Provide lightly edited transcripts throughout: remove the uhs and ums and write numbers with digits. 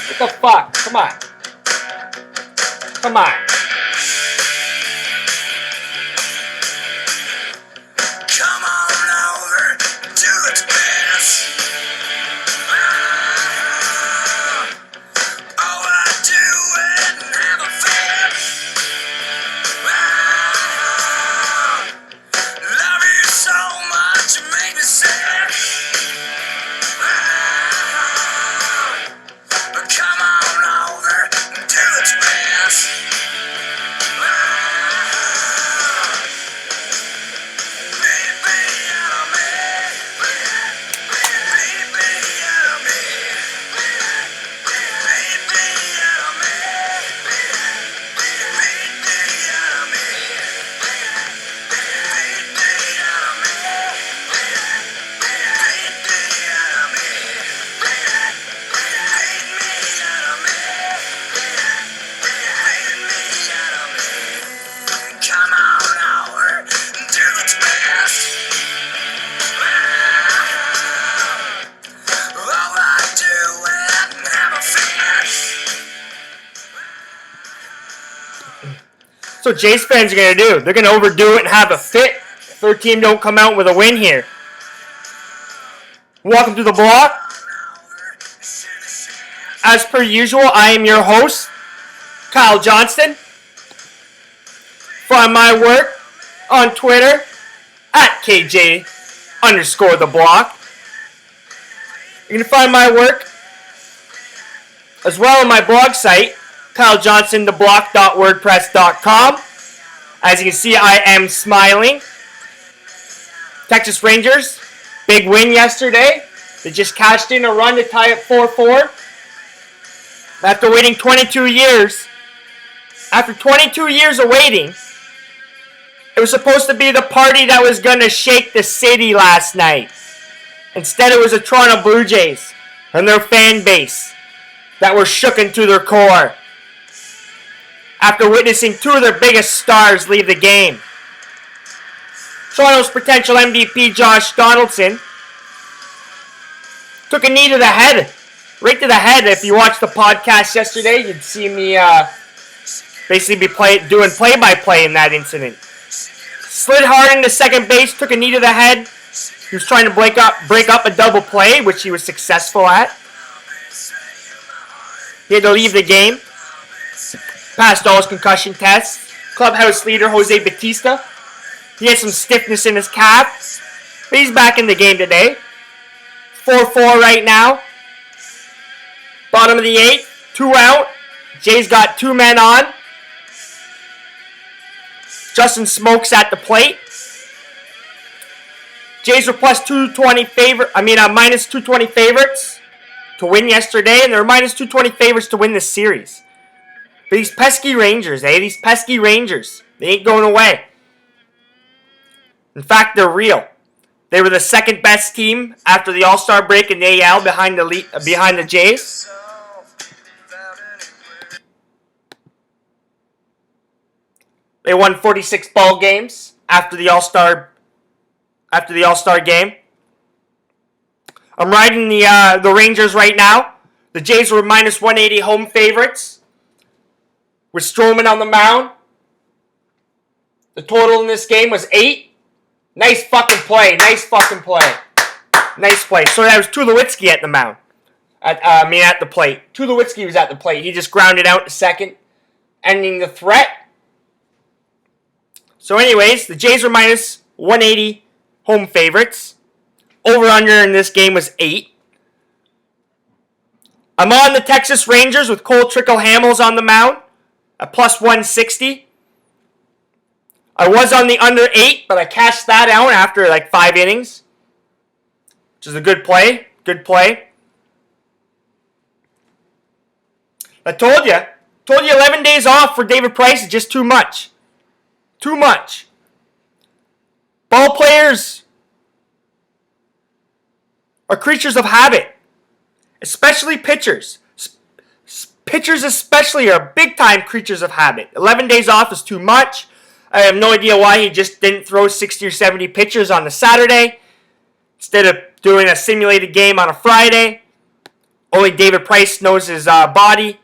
What the fuck? Come on. Come on. Come on over to the dance. All I do is have a fit. Love you so much, you make me sick. Come on over to the dance. That's what Jays fans are going to do. They're going to overdo it and have a fit if their team don't come out with a win here. Welcome to the block. As per usual, I am your host, Kyle Johnston. Find my work on Twitter at KJ_the_block. You can find my work as well on my blog site, KyleJohnstonTheBlock.wordpress.com. As you can see, I am smiling. Texas Rangers, big win yesterday. They just cashed in a run to tie it 4-4. After waiting 22 years. After 22 years of waiting, it was supposed to be the party that was going to shake the city last night. Instead, it was the Toronto Blue Jays and their fan base that were shooken to their core after witnessing two of their biggest stars leave the game. Toronto's potential MVP, Josh Donaldson, took a knee to the head. Right to the head. If you watched the podcast yesterday, you'd see me basically doing play-by-play in that incident. Slid hard into second base, took a knee to the head. He was trying to break up a double play, which he was successful at. He had to leave the game. Passed all his concussion tests. Clubhouse leader Jose Batista. He had some stiffness in his calf. But he's back in the game today. 4-4 right now. Bottom of the 8th. 2 out. Jay's got 2 men on. Justin Smokes at the plate. Jays were minus 220 favorites to win yesterday, and they were minus 220 favorites to win this series. But these pesky Rangers, These pesky Rangers. They ain't going away. In fact, they're real. They were the second best team after the All-Star break in the AL behind the Jays. They won 46 ball games after the All-Star game. I'm riding the Rangers right now. The Jays were minus 180 home favorites with Stroman on the mound. The total in this game was 8. Nice fucking play. Nice fucking play. Nice play. So that was Tulowitzki at the mound. At the plate. Tulowitzki was at the plate. He just grounded out to second, ending the threat. So anyways, the Jays were minus 180 home favorites. Over-under in this game was 8. I'm on the Texas Rangers with Cole Trickle-Hamels on the mound at plus 160. I was on the under 8, but I cashed that out after like 5 innings, which is a good play. Good play. I told you 11 days off for David Price is just too much. Too much. Ball players are creatures of habit, especially pitchers. Pitchers especially are big-time creatures of habit. 11 days off is too much. I have no idea why he just didn't throw 60 or 70 pitches on the Saturday instead of doing a simulated game on a Friday. Only David Price knows his body.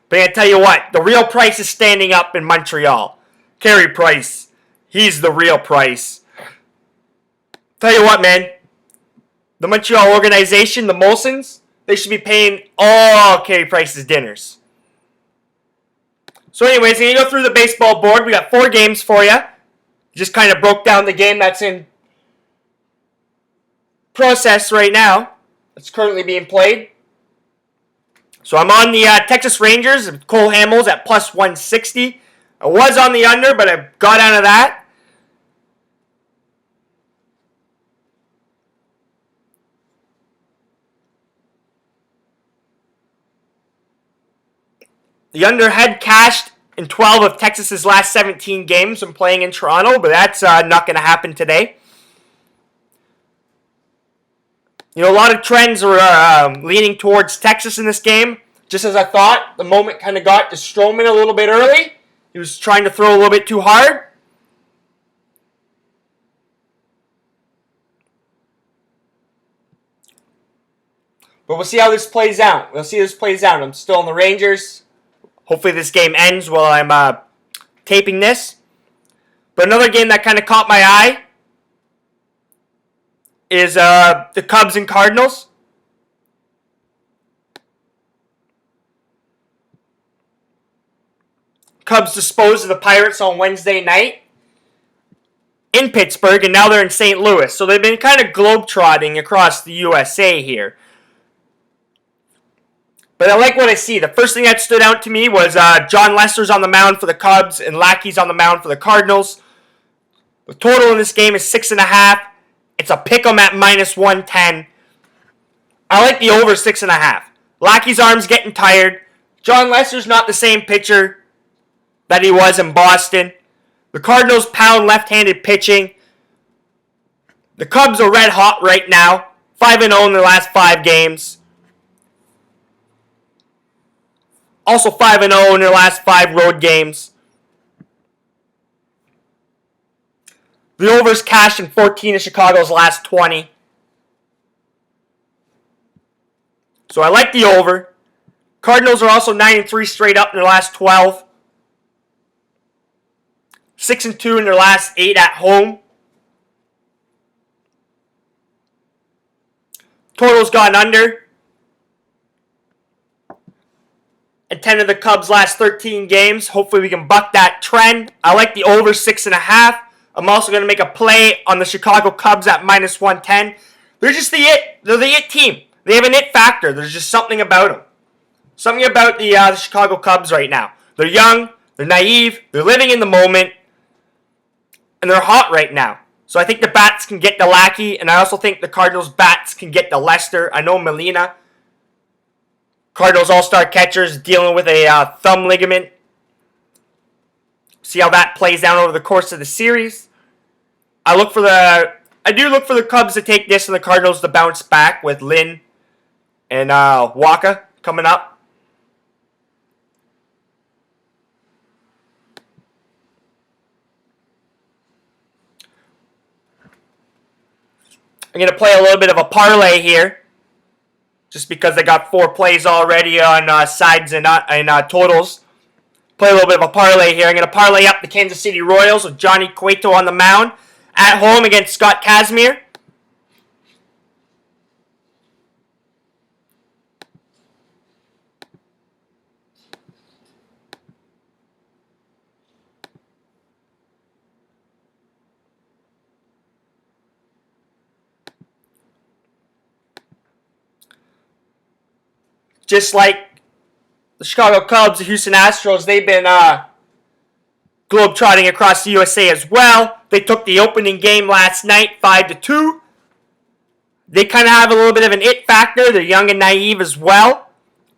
But I tell you what, the real Price is standing up in Montreal. Carey Price, he's the real Price. Tell you what, man, the Montreal organization, the Molsons, they should be paying all Carey Price's dinners. So anyways, I'm going to go through the baseball board. We got 4 games for you. Just kind of broke down the game that's in process right now. It's currently being played. So I'm on the Texas Rangers with Cole Hamels at plus 160. I was on the under, but I got out of that. The under had cashed in 12 of Texas's last 17 games from playing in Toronto, but that's not going to happen today. You know, a lot of trends are leaning towards Texas in this game. Just as I thought, the moment kind of got to Stroman a little bit early. He was trying to throw a little bit too hard. But we'll see how this plays out. I'm still on the Rangers. Hopefully this game ends while I'm taping this. But another game that kind of caught my eye is the Cubs and Cardinals. Cubs disposed of the Pirates on Wednesday night in Pittsburgh, and now they're in St. Louis. So they've been kind of globetrotting across the USA here. But I like what I see. The first thing that stood out to me was John Lester's on the mound for the Cubs and Lackey's on the mound for the Cardinals. The total in this game is 6.5. It's a pick'em at minus 110. I like the over 6.5. Lackey's arm's getting tired. John Lester's not the same pitcher that he was in Boston. The Cardinals pound left-handed pitching. The Cubs are red hot right now. 5-0 in their last 5 games. Also 5-0 in their last 5 road games. The over's cashed in 14 of Chicago's last 20. So I like the over. Cardinals are also 9-3 straight up in their last 12. 6-2 in their last 8 at home. Total's gone under. And 10 of the Cubs' last 13 games. Hopefully we can buck that trend. I like the over 6.5. I'm also going to make a play on the Chicago Cubs at minus 110. They're just the it. They're the it team. They have an it factor. There's just something about them. Something about the Chicago Cubs right now. They're young. They're naive. They're living in the moment. And they're hot right now. So I think the bats can get the Lackey. And I also think the Cardinals bats can get the Lester. I know Molina, Cardinals all-star catchers, dealing with a thumb ligament. See how that plays down over the course of the series. I do look for the Cubs to take this and the Cardinals to bounce back with Lynn and Waka coming up. I'm going to play a little bit of a parlay here, just because I got 4 plays already on sides and totals. Play a little bit of a parlay here. I'm going to parlay up the Kansas City Royals with Johnny Cueto on the mound at home against Scott Casimir. Just like the Chicago Cubs, the Houston Astros, they've been globetrotting across the USA as well. They took the opening game last night, 5-2. They kind of have a little bit of an it factor. They're young and naive as well.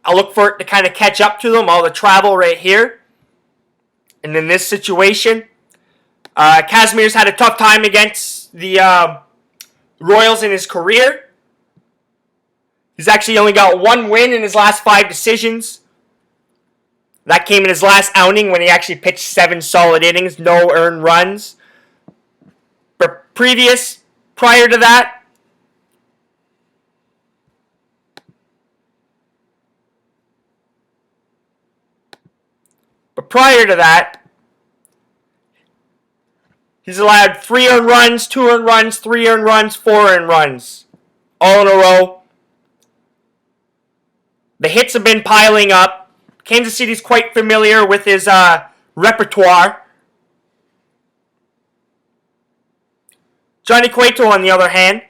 I'll look for it to kind of catch up to them. All the travel right here. And in this situation, Casimir's had a tough time against the Royals in his career. He's actually only got one win in his last 5 decisions. That came in his last outing when he actually pitched 7 solid innings, no earned runs. But prior to that, he's allowed 3 earned runs, 2 earned runs, 3 earned runs, 4 earned runs, all in a row. The hits have been piling up. Kansas City's quite familiar with his repertoire. Johnny Cueto, on the other hand,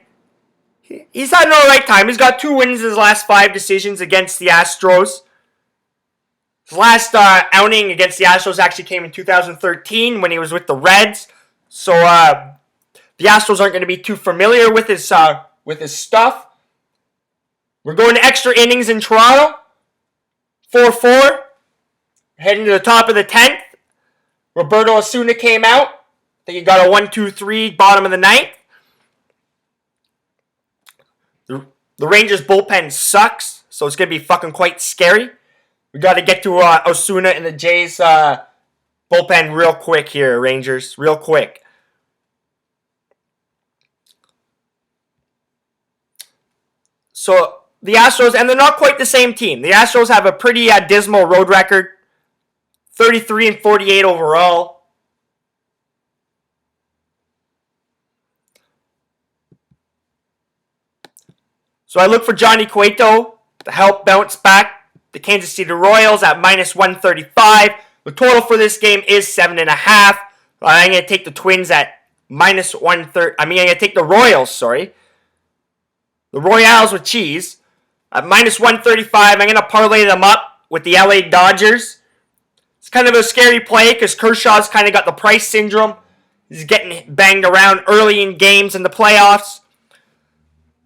he's had an alright time. He's got 2 wins in his last 5 decisions against the Astros. His last outing against the Astros actually came in 2013 when he was with the Reds. So the Astros aren't going to be too familiar with his stuff. We're going to extra innings in Toronto. 4-4. Heading to the top of the 10th. Roberto Osuna came out. I think he got a 1-2-3 bottom of the 9th. The Rangers bullpen sucks, so it's going to be fucking quite scary. We got to get to Osuna and the Jays bullpen real quick here, Rangers. Real quick. So the Astros, and they're not quite the same team. The Astros have a pretty dismal road record. 33-48 overall. So I look for Johnny Cueto to help bounce back the Kansas City Royals at minus 135. The total for this game is 7.5. I'm going to take the Twins at minus 130. I'm going to take the Royals, sorry. The Royals with cheese. At minus 135, I'm going to parlay them up with the LA Dodgers. It's kind of a scary play because Kershaw's kind of got the Price syndrome. He's getting banged around early in games in the playoffs.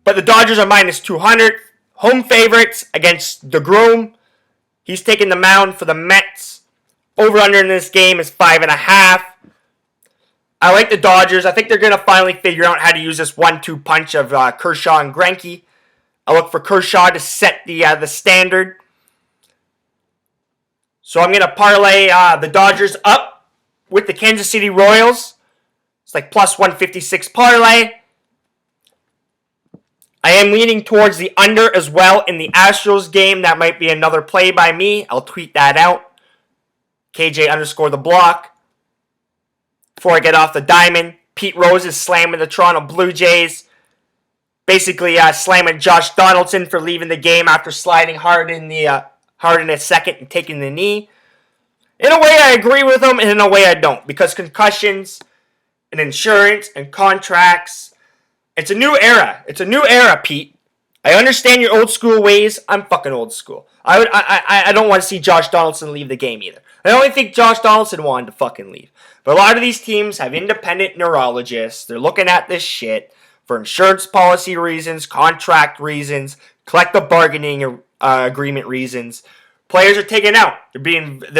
But the Dodgers are minus 200. Home favorites against DeGrom. He's taking the mound for the Mets. Over-under in this game is 5.5. I like the Dodgers. I think they're going to finally figure out how to use this 1-2 punch of Kershaw and Greinke. I look for Kershaw to set the standard. So I'm going to parlay the Dodgers up with the Kansas City Royals. It's like plus 156 parlay. I am leaning towards the under as well in the Astros game. That might be another play by me. I'll tweet that out. KJ_the block. Before I get off the diamond, Pete Rose is slamming the Toronto Blue Jays. Basically slamming Josh Donaldson for leaving the game after sliding hard in a second and taking the knee. In a way, I agree with him, and in a way, I don't. Because concussions and insurance and contracts, it's a new era. It's a new era, Pete. I understand your old school ways. I'm fucking old school. I don't want to see Josh Donaldson leave the game either. I only think Josh Donaldson wanted to fucking leave. But a lot of these teams have independent neurologists. They're looking at this shit for insurance policy reasons, contract reasons, collective bargaining agreement reasons. Players are taken out. They're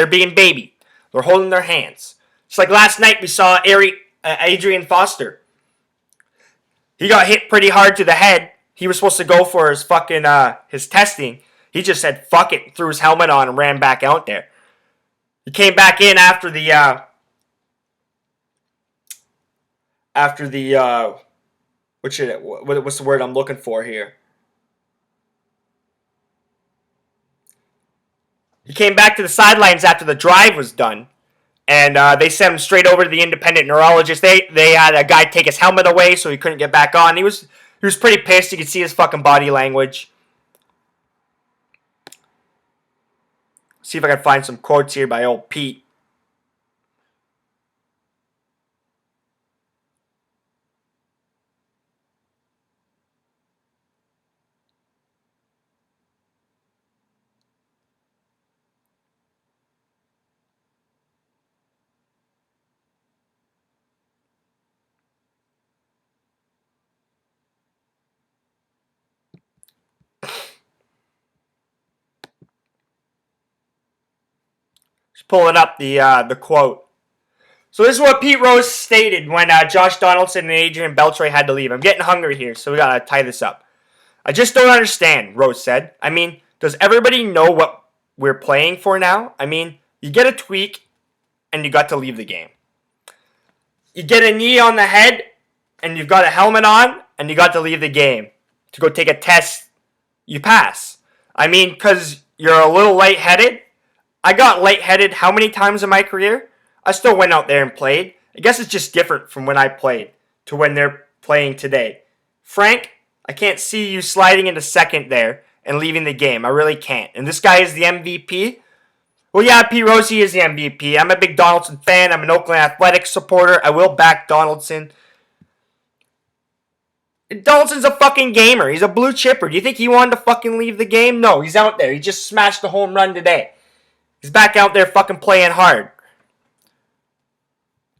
being babied. They're holding their hands. Just like last night we saw Adrian Foster. He got hit pretty hard to the head. He was supposed to go for his fucking his testing. He just said fuck it, threw his helmet on and ran back out there. He came back in after the what's the word I'm looking for here? He came back to the sidelines after the drive was done. And they sent him straight over to the independent neurologist. They had a guy take his helmet away so he couldn't get back on. He was pretty pissed. You could see his fucking body language. See if I can find some quotes here by old Pete. Just pulling up the quote. So this is what Pete Rose stated when Josh Donaldson and Adrian Beltre had to leave. I'm getting hungry here, so we gotta tie this up. I just don't understand, Rose said. I mean, does everybody know what we're playing for now? I mean, you get a tweak, and you got to leave the game. You get a knee on the head, and you've got a helmet on, and you got to leave the game. To go take a test, you pass. I mean, because you're a little lightheaded. I got lightheaded how many times in my career? I still went out there and played. I guess it's just different from when I played to when they're playing today. Frank, I can't see you sliding into second there and leaving the game. I really can't. And this guy is the MVP? Well, yeah, Pete Rose is the MVP. I'm a big Donaldson fan. I'm an Oakland Athletics supporter. I will back Donaldson. Donaldson's a fucking gamer. He's a blue chipper. Do you think he wanted to fucking leave the game? No, he's out there. He just smashed the home run today. He's back out there fucking playing hard.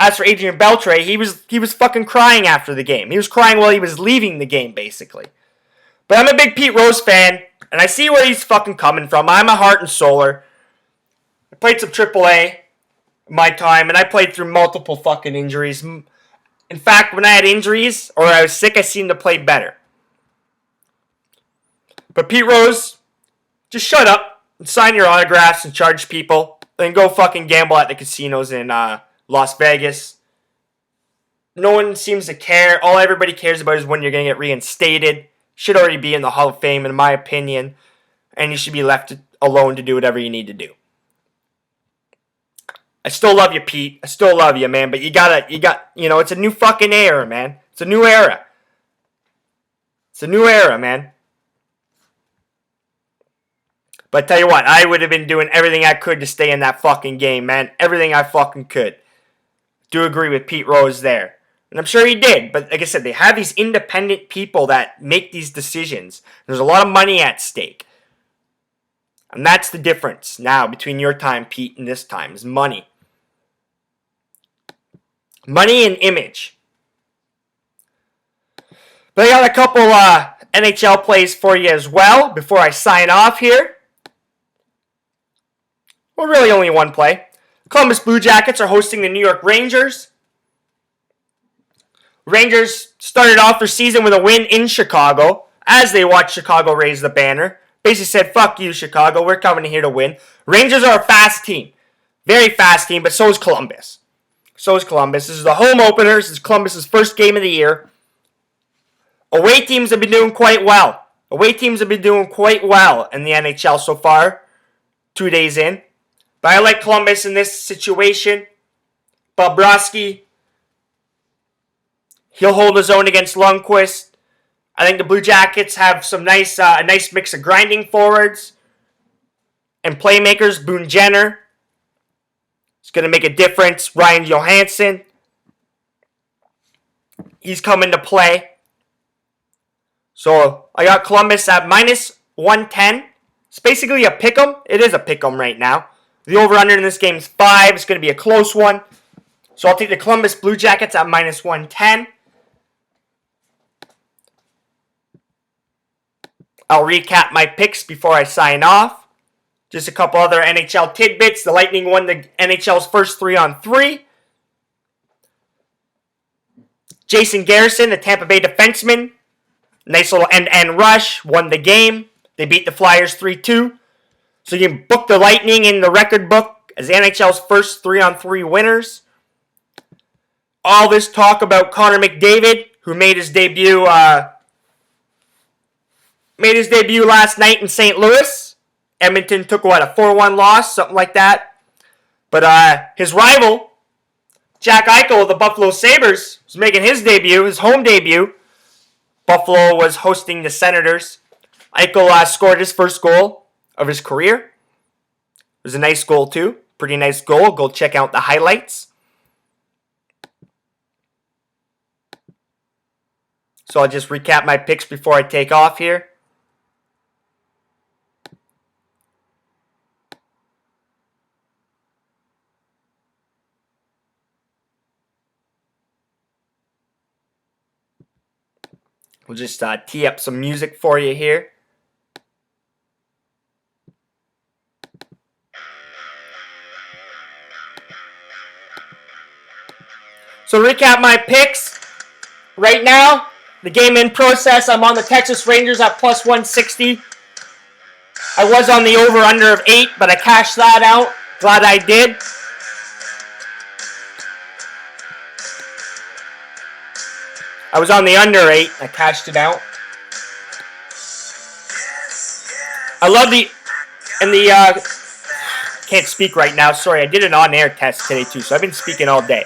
As for Adrian Beltre, he was fucking crying after the game. He was crying while he was leaving the game, basically. But I'm a big Pete Rose fan, and I see where he's fucking coming from. I'm a heart and souler. I played some AAA in my time, and I played through multiple fucking injuries. In fact, when I had injuries or I was sick, I seemed to play better. But Pete Rose, just shut up and sign your autographs and charge people, and go fucking gamble at the casinos in Las Vegas. No one seems to care. All everybody cares about is when you're going to get reinstated. Should already be in the Hall of Fame, in my opinion. And you should be left alone to do whatever you need to do. I still love you, Pete. I still love you, man. But it's a new fucking era, man. It's a new era. It's a new era, man. But I tell you what, I would have been doing everything I could to stay in that fucking game, man. Everything I fucking could. Do agree with Pete Rose there. And I'm sure he did. But like I said, they have these independent people that make these decisions. There's a lot of money at stake. And that's the difference now between your time, Pete, and this time, is money. Money and image. But I got a couple NHL plays for you as well before I sign off here. Well, really only one play. Columbus Blue Jackets are hosting the New York Rangers. Rangers started off their season with a win in Chicago as they watched Chicago raise the banner. Basically said, fuck you, Chicago. We're coming here to win. Rangers are a fast team. Very fast team, but so is Columbus. This is the home opener. This is Columbus' first game of the year. Away teams have been doing quite well. in the NHL so far. 2 days in. But I like Columbus in this situation. Bobrovsky, he'll hold his own against Lundqvist. I think the Blue Jackets have some a nice mix of grinding forwards and playmakers. Boone Jenner is going to make a difference. Ryan Johansson, he's coming to play. So I got Columbus at minus 110. It's basically a pick'em. It is a pick'em right now. The over-under in this game is 5. It's going to be a close one. So I'll take the Columbus Blue Jackets at minus 110. I'll recap my picks before I sign off. Just a couple other NHL tidbits. The Lightning won the NHL's first 3-on-3. Jason Garrison, the Tampa Bay defenseman, nice little end-to-end rush, won the game. They beat the Flyers 3-2. So you can book the Lightning in the record book as the NHL's first 3-on-3 winners. All this talk about Connor McDavid, who made his debut last night in St. Louis. Edmonton took, a 4-1 loss, something like that. But his rival, Jack Eichel of the Buffalo Sabres, was making his debut, his home debut. Buffalo was hosting the Senators. Eichel scored his first goal of his career. It was a nice goal too. Pretty nice goal. Go check out the highlights. So I'll just recap my picks before I take off here. We'll just tee up some music for you here. So recap my picks. Right now, the game in process, I'm on the Texas Rangers at plus 160. I was on the over-under of 8, but I cashed that out. Glad I did. I was on the under 8. I cashed it out. I love can't speak right now. Sorry, I did an on-air test today too, so I've been speaking all day.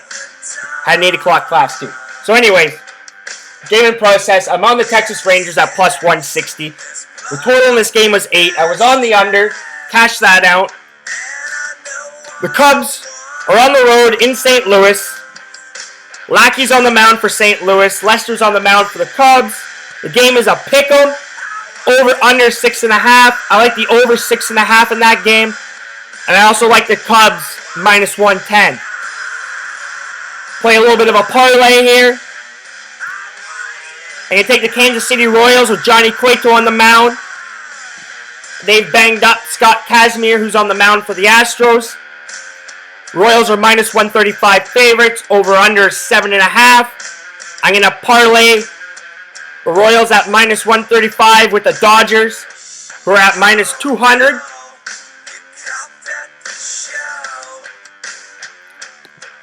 Had an 8 o'clock class too. So anyways, game in process. I'm on the Texas Rangers at plus 160. The total in this game was 8. I was on the under. Cashed that out. The Cubs are on the road in St. Louis. Lackey's on the mound for St. Louis. Lester's on the mound for the Cubs. The game is a pick'em. Over under 6.5. I like the over 6.5 in that game. And I also like the Cubs minus 110. Play a little bit of a parlay here. I'm going to take the Kansas City Royals with Johnny Cueto on the mound. They've banged up Scott Kazmir, who's on the mound for the Astros. Royals are minus 135 favorites, over under 7.5. I'm going to parlay the Royals at minus 135 with the Dodgers, who are at minus 200.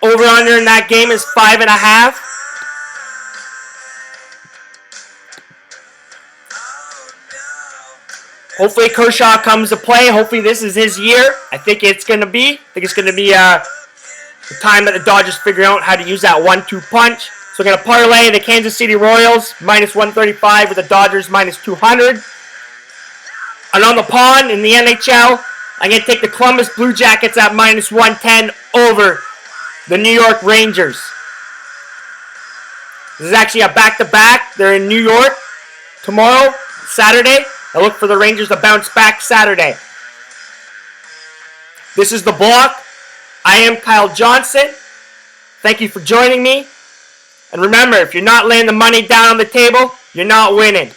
Over under in that game is 5.5. Hopefully Kershaw comes to play. Hopefully this is his year. I think it's going to be. I think it's going to be the time that the Dodgers figure out how to use that 1-2 punch. So we're going to parlay the Kansas City Royals minus 135 with the Dodgers minus 200. And on the pond in the NHL, I'm going to take the Columbus Blue Jackets at minus 110 over the New York Rangers. This is actually a back-to-back. They're in New York tomorrow, Saturday. I look for the Rangers to bounce back Saturday. This is The Block. I am Kyle Johnston. Thank you for joining me. And remember, if you're not laying the money down on the table, you're not winning.